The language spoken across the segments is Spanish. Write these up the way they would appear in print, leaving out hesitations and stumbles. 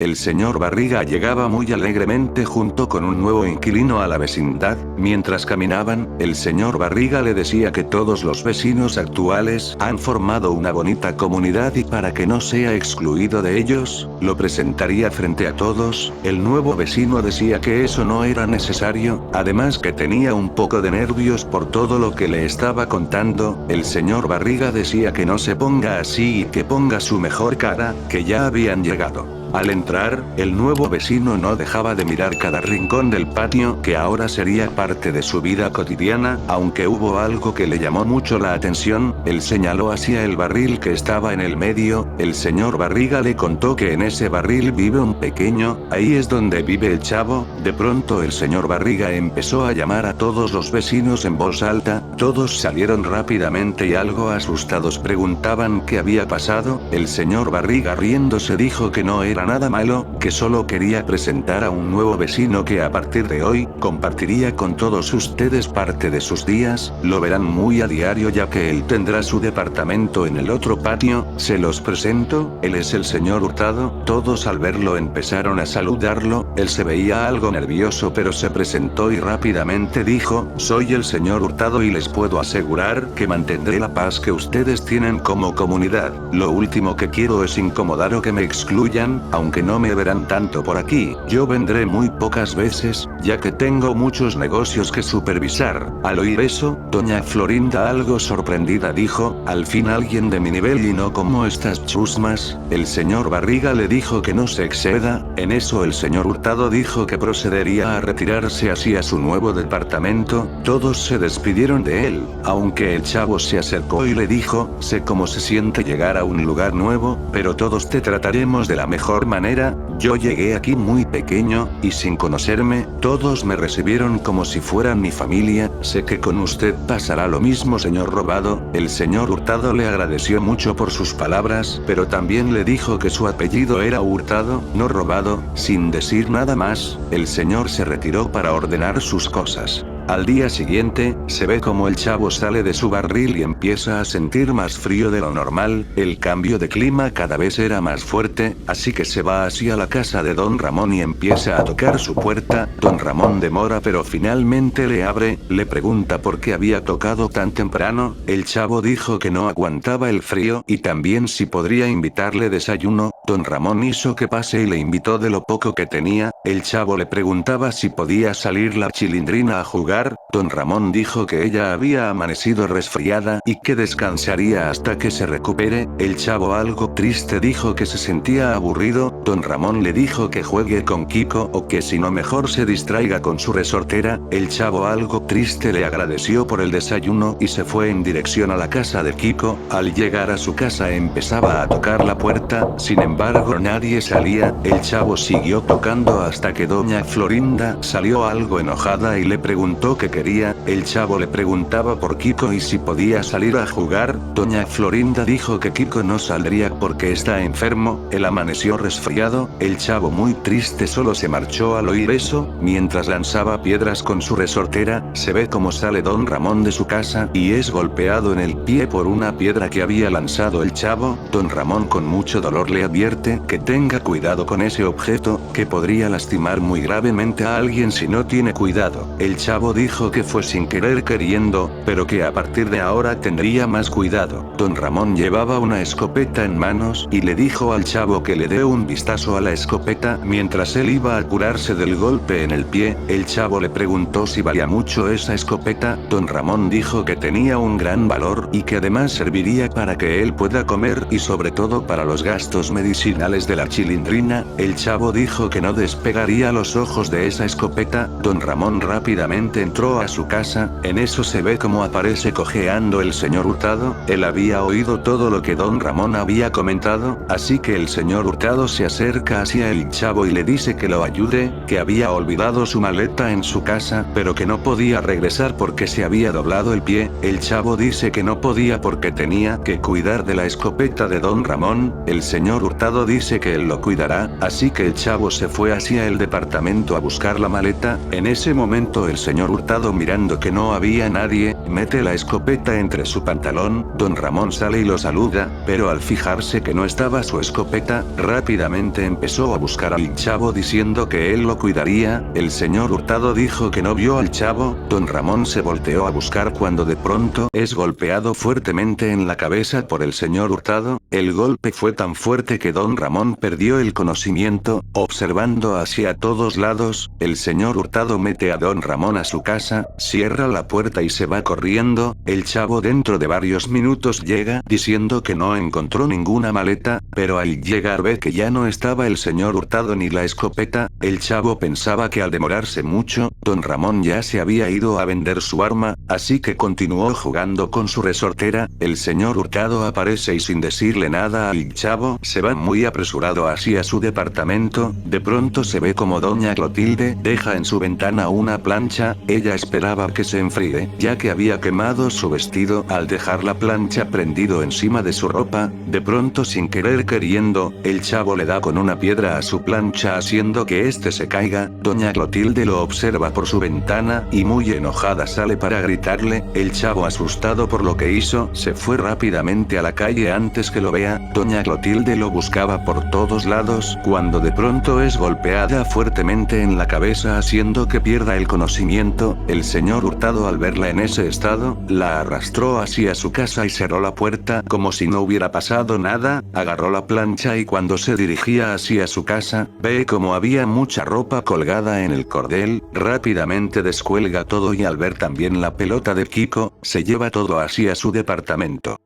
El señor Barriga llegaba muy alegremente junto con un nuevo inquilino a la vecindad. Mientras caminaban, el señor Barriga le decía que todos los vecinos actuales han formado una bonita comunidad y para que no sea excluido de ellos, lo presentaría frente a todos. El nuevo vecino decía que eso no era necesario, además que tenía un poco de nervios por todo lo que le estaba contando. El señor Barriga decía que no se ponga así y que ponga su mejor cara, que ya habían llegado. Al entrar, el nuevo vecino no dejaba de mirar cada rincón del patio que ahora sería parte de su vida cotidiana, aunque hubo algo que le llamó mucho la atención. Él señaló hacia el barril que estaba en el medio. El señor Barriga le contó que en ese barril vive un pequeño, ahí es donde vive el chavo. De pronto el señor Barriga empezó a llamar a todos los vecinos en voz alta, todos salieron rápidamente y algo asustados preguntaban qué había pasado. El señor Barriga riéndose dijo que no era nada malo, que solo quería presentar a un nuevo vecino que a partir de hoy, compartiría con todos ustedes parte de sus días, lo verán muy a diario ya que él tendrá su departamento en el otro patio. Se los presento, él es el señor Hurtado. Todos al verlo empezaron a saludarlo, él se veía algo nervioso pero se presentó y rápidamente dijo, soy el señor Hurtado y les puedo asegurar que mantendré la paz que ustedes tienen como comunidad. Lo último que quiero es incomodar o que me excluyan, aunque no me verán tanto por aquí, yo vendré muy pocas veces, ya que tengo muchos negocios que supervisar. Al oír eso, doña Florinda algo sorprendida dijo, al fin alguien de mi nivel y no como estas chusmas. El señor Barriga le dijo que no se exceda. En eso el señor Hurtado dijo que procedería a retirarse hacia su nuevo departamento. Todos se despidieron de él, aunque el chavo se acercó y le dijo, sé cómo se siente llegar a un lugar nuevo, pero todos te trataremos de la mejor manera. Yo llegué aquí muy pequeño, y sin conocerme, todos me recibieron como si fueran mi familia. Sé que con usted pasará lo mismo, señor Robado. El señor Hurtado le agradeció mucho por sus palabras, pero también le dijo que su apellido era Hurtado, no Robado. Sin decir nada más, el señor se retiró para ordenar sus cosas. Al día siguiente, se ve como el chavo sale de su barril y empieza a sentir más frío de lo normal. El cambio de clima cada vez era más fuerte, así que se va hacia la casa de don Ramón y empieza a tocar su puerta. Don Ramón demora pero finalmente le abre, le pregunta por qué había tocado tan temprano. El chavo dijo que no aguantaba el frío y también si podría invitarle desayuno. Don Ramón hizo que pase y le invitó de lo poco que tenía. El chavo le preguntaba si podía salir la Chilindrina a jugar. Don Ramón dijo que ella había amanecido resfriada y que descansaría hasta que se recupere. El chavo algo triste dijo que se sentía aburrido. Don Ramón le dijo que juegue con Kiko o que si no mejor se distraiga con su resortera. El chavo algo triste le agradeció por el desayuno y se fue en dirección a la casa de Kiko. Al llegar a su casa empezaba a tocar la puerta, sin embargo nadie salía. El chavo siguió tocando hasta que doña Florinda salió algo enojada y le preguntó qué quería. El chavo le preguntaba por Kiko y si podía salir a jugar. Doña Florinda dijo que Kiko no saldría porque está enfermo. Él amaneció resfriado. El chavo muy triste solo se marchó al oír eso. Mientras lanzaba piedras con su resortera, se ve como sale don Ramón de su casa y es golpeado en el pie por una piedra que había lanzado el chavo. Don Ramón con mucho dolor le advierte que tenga cuidado con ese objeto, que podría lastimar muy gravemente a alguien si no tiene cuidado. El chavo dijo que fue sin querer queriendo, pero que a partir de ahora tendría más cuidado. Don Ramón llevaba una escopeta en manos y le dijo al chavo que le dé un vistazo a la escopeta mientras él iba a curarse del golpe en el pie. El chavo le preguntó si valía mucho esa escopeta. Don Ramón dijo que tenía un gran valor y que además serviría para que él pueda comer y sobre todo para los gastos medicinales de la Chilindrina. El chavo dijo que no despegaría los ojos de esa escopeta. Don Ramón rápidamente entró a su casa. En eso se ve como aparece cojeando el señor Hurtado. Él había oído todo lo que don Ramón había comentado, así que el señor Hurtado se acerca hacia el chavo y le dice que lo ayude, que había olvidado su maleta en su casa, pero que no podía regresar porque se había doblado el pie. El chavo dice que no podía porque tenía que cuidar de la escopeta de don Ramón. El señor Hurtado dice que él lo cuidará, así que el chavo se fue hacia el departamento a buscar la maleta. En ese momento el señor Hurtado, mirando que no había nadie, mete la escopeta entre su pantalón, don Ramón sale y lo saluda, pero al fijarse que no estaba su escopeta, rápidamente empezó a buscar al chavo diciendo que él lo cuidaría. El señor Hurtado dijo que no vio al chavo, don Ramón se volteó a buscar cuando de pronto es golpeado fuertemente en la cabeza por el señor Hurtado. El golpe fue tan fuerte que don Ramón perdió el conocimiento, observando hacia todos lados. El señor Hurtado mete a don Ramón a su casa, cierra la puerta y se va corriendo. El chavo dentro de varios minutos llega diciendo que no encontró ninguna maleta, pero al llegar ve que ya no estaba el señor Hurtado ni la escopeta. El chavo pensaba que al demorarse mucho, don Ramón ya se había ido a vender su arma, así que continuó jugando con su resortera. El señor Hurtado aparece y sin decirle nada al chavo, se va muy apresurado hacia su departamento. De pronto se ve como doña Clotilde deja en su ventana una plancha. Ella esperaba que se enfríe, ya que había quemado su vestido al dejar la plancha prendido encima de su ropa. De pronto, sin querer queriendo, el chavo le da con una piedra a su plancha haciendo que este se caiga. Doña Clotilde lo observa por su ventana y muy enojada sale para gritarle. El chavo, asustado por lo que hizo, se fue rápidamente a la calle antes que lo vea. Doña Clotilde lo buscaba por todos lados cuando de pronto es golpeada fuertemente en la cabeza haciendo que pierda el conocimiento. El señor Hurtado, al verla en ese estado, la arrastró hacia su casa y cerró la puerta como si no hubiera pasado nada. Agarró la plancha y cuando se dirigía hacia su casa, ve como había mucha ropa colgada en el cordel. Rápidamente descuelga todo y al ver también la pelota de Kiko, se lleva todo hacia su departamento.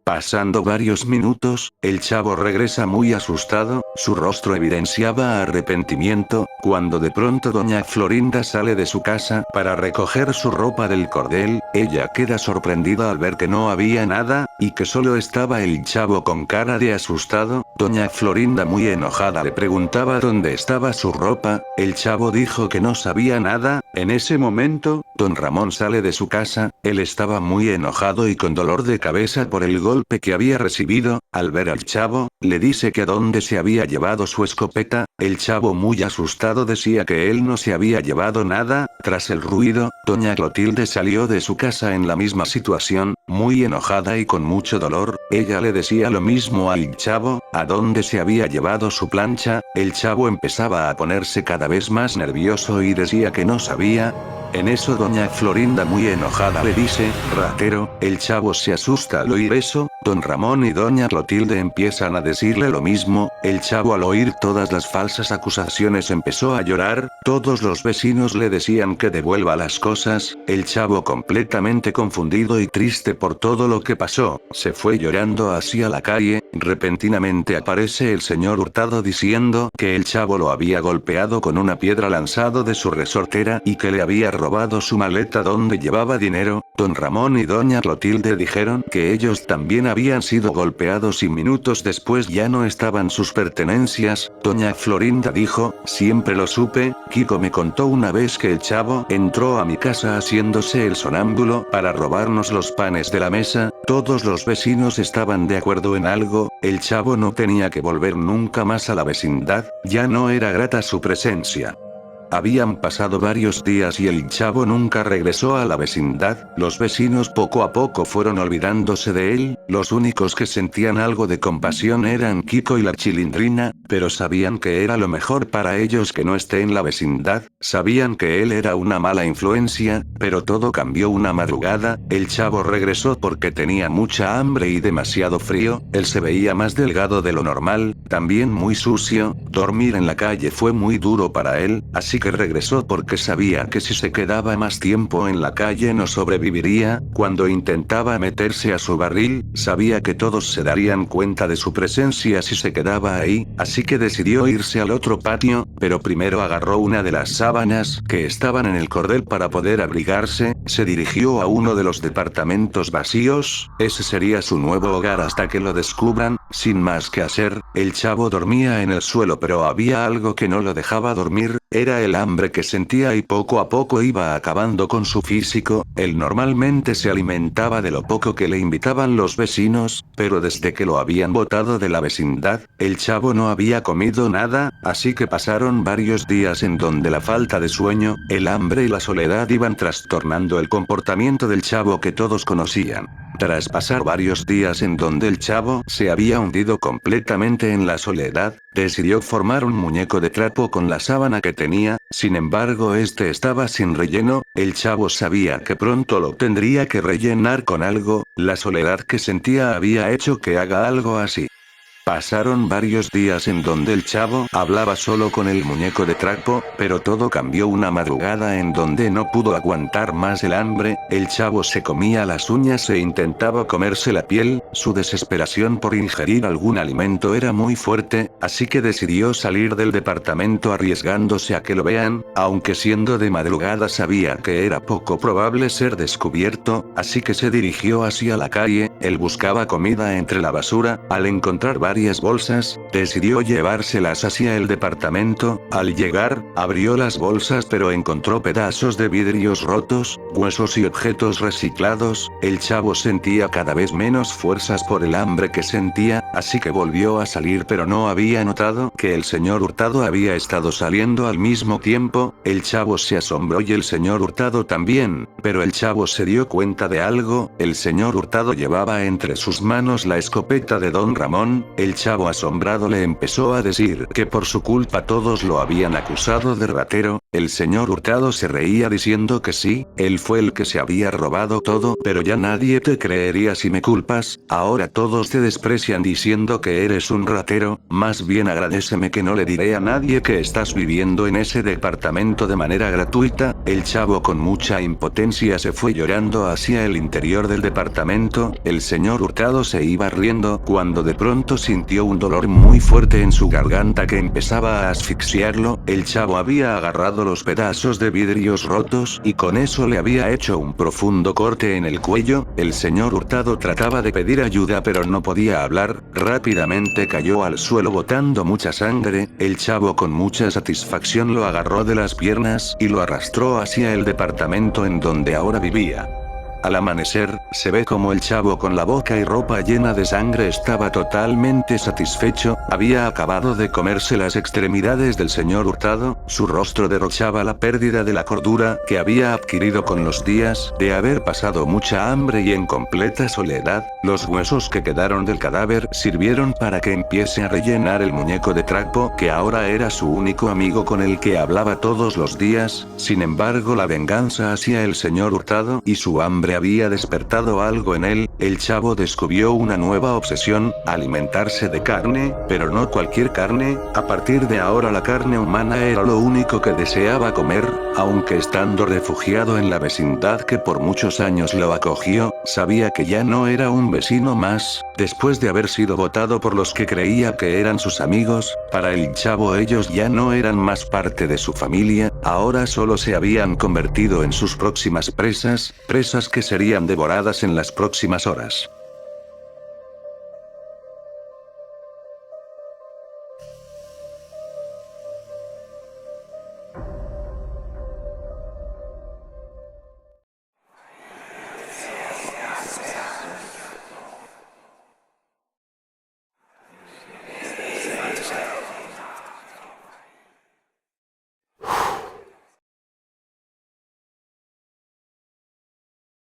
Pasando varios minutos, el chavo regresa muy asustado, su rostro evidenciaba arrepentimiento, cuando de pronto doña Florinda sale de su casa para recoger su ropa del cordel. Ella queda sorprendida al ver que no había nada, y que solo estaba el chavo con cara de asustado. Doña Florinda, muy enojada, le preguntaba dónde estaba su ropa. El chavo dijo que no sabía nada. En ese momento, don Ramón sale de su casa. Él estaba muy enojado y con dolor de cabeza por el golpe que había recibido. Al ver al chavo, le dice que a dónde se había llevado su escopeta. El chavo, muy asustado, decía que él no se había llevado nada. Tras el ruido, doña Clotilde salió de su casa en la misma situación, muy enojada y con mucho dolor. Ella le decía lo mismo al chavo, a dónde se había llevado su plancha. El chavo empezaba a ponerse cada vez más nervioso y decía que no sabía. En eso doña Florinda, muy enojada, le dice, ratero. El chavo se asusta al oír eso. Don Ramón y doña Clotilde empiezan a decirle lo mismo. El chavo, al oír todas las falsas acusaciones, empezó a llorar. Todos los vecinos le decían que devuelva las cosas. El chavo, completamente confundido y triste por todo lo que pasó, se fue llorando hacia la calle. Repentinamente aparece el señor Hurtado diciendo que el chavo lo había golpeado con una piedra lanzado de su resortera y que le había robado su maleta donde llevaba dinero. Don Ramón y doña Clotilde dijeron que ellos también habían sido golpeados y minutos después ya no estaban sus pertenencias. Doña Florinda dijo, siempre lo supe, Kiko me contó una vez que el chavo entró a mi casa haciéndose el sonámbulo para robarnos los panes de la mesa. Todos los vecinos estaban de acuerdo en algo, el chavo no tenía que volver nunca más a la vecindad, ya no era grata su presencia. Habían pasado varios días y el chavo nunca regresó a la vecindad. Los vecinos poco a poco fueron olvidándose de él. Los únicos que sentían algo de compasión eran Kiko y la Chilindrina, pero sabían que era lo mejor para ellos que no esté en la vecindad. Sabían que él era una mala influencia, pero todo cambió una madrugada. El chavo regresó porque tenía mucha hambre y demasiado frío. Él se veía más delgado de lo normal, también muy sucio. Dormir en la calle fue muy duro para él, así que regresó porque sabía que si se quedaba más tiempo en la calle no sobreviviría. Cuando intentaba meterse a su barril, sabía que todos se darían cuenta de su presencia si se quedaba ahí, así que decidió irse al otro patio, pero primero agarró una de las sábanas que estaban en el cordel para poder abrigarse. Se dirigió a uno de los departamentos vacíos, ese sería su nuevo hogar hasta que lo descubran. Sin más que hacer, el chavo dormía en el suelo, pero había algo que no lo dejaba dormir, era el hambre que sentía y poco a poco iba acabando con su físico. Él normalmente se alimentaba de lo poco que le invitaban los vecinos, pero desde que lo habían botado de la vecindad, el chavo no había comido nada, así que pasaron varios días en donde la falta de sueño, el hambre y la soledad iban trastornando el comportamiento del chavo que todos conocían. Tras pasar varios días en donde el chavo se había hundido completamente en la soledad, decidió formar un muñeco de trapo con la sábana que tenía. Sin embargo, este estaba sin relleno. El chavo sabía que pronto lo tendría que rellenar con algo. La soledad que sentía había hecho que haga algo así. Pasaron varios días en donde el chavo hablaba solo con el muñeco de trapo, pero todo cambió una madrugada en donde no pudo aguantar más el hambre. El chavo se comía las uñas e intentaba comerse la piel. Su desesperación por ingerir algún alimento era muy fuerte, así que decidió salir del departamento arriesgándose a que lo vean, aunque siendo de madrugada sabía que era poco probable ser descubierto, así que se dirigió hacia la calle. Él buscaba comida entre la basura. Al encontrar varias bolsas, decidió llevárselas hacia el departamento. Al llegar, abrió las bolsas pero encontró pedazos de vidrios rotos, huesos y objetos reciclados. El chavo sentía cada vez menos fuerzas por el hambre que sentía, así que volvió a salir, pero no había notado que el señor Hurtado había estado saliendo al mismo tiempo. El chavo se asombró y el señor Hurtado también, pero el chavo se dio cuenta de algo. El señor Hurtado llevaba entre sus manos la escopeta de don Ramón. El chavo asombrado le empezó a decir que por su culpa todos lo habían acusado de ratero. El señor Hurtado se reía diciendo que sí, él fue el que se había robado todo, pero ya nadie te creería si me culpas. Ahora todos te desprecian diciendo que eres un ratero. Más bien agradéceme que no le diré a nadie que estás viviendo en ese departamento de manera gratuita. El chavo con mucha impotencia se fue llorando hacia el interior del departamento. El señor Hurtado se iba riendo cuando de pronto sintió un dolor muy fuerte en su garganta que empezaba a asfixiarlo. El chavo había agarrado los pedazos de vidrios rotos y con eso le había hecho un profundo corte en el cuello. El señor Hurtado trataba de pedir ayuda pero no podía hablar. Rápidamente cayó al suelo botando mucha sangre. El chavo con mucha satisfacción lo agarró de las piernas y lo arrastró hacia el departamento en donde ahora vivía. Al amanecer, se ve como el chavo con la boca y ropa llena de sangre estaba totalmente satisfecho. Había acabado de comerse las extremidades del señor Hurtado. Su rostro derrochaba la pérdida de la cordura que había adquirido con los días de haber pasado mucha hambre y en completa soledad. Los huesos que quedaron del cadáver sirvieron para que empiece a rellenar el muñeco de trapo que ahora era su único amigo con el que hablaba todos los días. Sin embargo, la venganza hacia el señor Hurtado y su hambre había despertado algo en él. El chavo descubrió una nueva obsesión: alimentarse de carne, pero no cualquier carne. A partir de ahora la carne humana era lo único que deseaba comer. Aunque estando refugiado en la vecindad que por muchos años lo acogió, sabía que ya no era un vecino más. Después de haber sido votado por los que creía que eran sus amigos, para el chavo ellos ya no eran más parte de su familia. Ahora solo se habían convertido en sus próximas presas, presas que serían devoradas en las próximas horas.